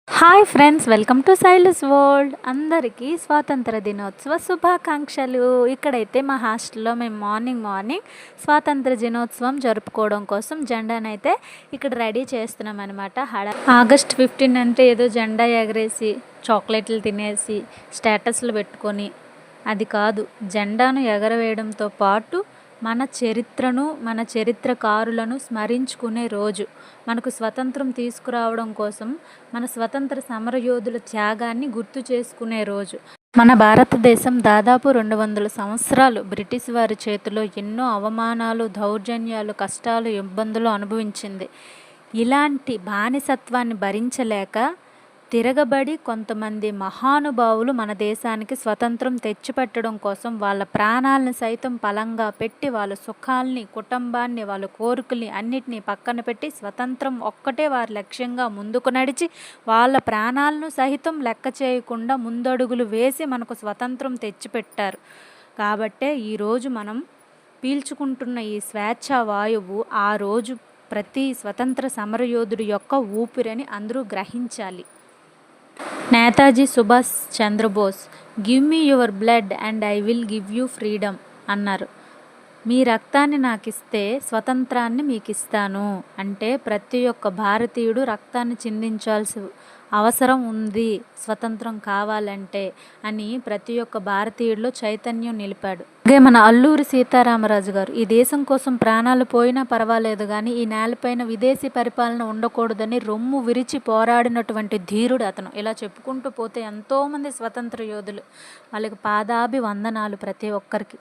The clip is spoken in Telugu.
Hi friends, welcome to Silas world. అందరికీ స్వాతంత్ర దినోత్సవ శుభాకాంక్షలు. ఇక్కడైతే మా హాస్టల్లో మేము మార్నింగ్ స్వాతంత్ర దినోత్సవం జరుపుకోవడం కోసం జెండానైతే ఇక్కడ రెడీ చేస్తున్నాం అనమాట. ఆగస్ట్ 15 అంటే ఏదో జెండా ఎగరేసి చాక్లెట్లు తినేసి స్టేటస్లు పెట్టుకొని అది కాదు. జెండాను ఎగరవేయడంతో పాటు మన చరిత్రను, మన చరిత్రకారులను స్మరించుకునే రోజు. మనకు స్వతంత్రం తీసుకురావడం కోసం మన స్వతంత్ర సమరయోధుల త్యాగాన్ని గుర్తు చేసుకునే రోజు. మన భారతదేశం దాదాపు 200 సంవత్సరాలు బ్రిటిష్ వారి చేతిలో ఎన్నో అవమానాలు, దౌర్జన్యాలు, కష్టాలు, ఇబ్బందులు అనుభవించింది. ఇలాంటి బానిసత్వాన్ని భరించలేక తిరగబడి కొంతమంది మహానుభావులు మన దేశానికి స్వతంత్రం తెచ్చిపెట్టడం కోసం వాళ్ళ ప్రాణాలను సైతం పలంగా పెట్టి వాళ్ళ సుఖాల్ని, కుటుంబాన్ని, వాళ్ళ కోరికల్ని అన్నిటినీ పక్కన పెట్టి స్వతంత్రం ఒక్కటే వారి లక్ష్యంగా ముందుకు నడిచి వాళ్ళ ప్రాణాలను సహితం లెక్క చేయకుండా ముందడుగులు వేసి మనకు స్వతంత్రం తెచ్చిపెట్టారు. కాబట్టే ఈరోజు మనం పీల్చుకుంటున్న ఈ స్వేచ్ఛ వాయువు ఆ రోజు ప్రతి స్వతంత్ర సమరయోధుడి యొక్క ఊపిరని అందరూ గ్రహించాలి. Netaji Subhash Chandra Bose give me your blood and I will give you freedom అన్నారు. మీ రక్తాన్ని నాకు ఇస్తే స్వతంత్రాన్ని మీకు ఇస్తాను అంటే ప్రతి ఒక్క భారతీయుడు రక్తాన్ని చిందించాల్సి అవసరం ఉంది స్వతంత్రం కావాలంటే అని ప్రతి ఒక్క భారతీయుడిలో చైతన్యం నిలిపాడు. అలాగే మన అల్లూరి సీతారామరాజు గారు ఈ దేశం కోసం ప్రాణాలు పోయినా పర్వాలేదు కానీ ఈ నేలపైన విదేశీ పరిపాలన ఉండకూడదని రొమ్ము విరిచి పోరాడినటువంటి ధీరుడు అతను. ఇలా చెప్పుకుంటూ పోతే ఎంతోమంది స్వతంత్ర యోధులు, వాళ్ళకి పాదాభి వందనాలు ప్రతి ఒక్కరికి.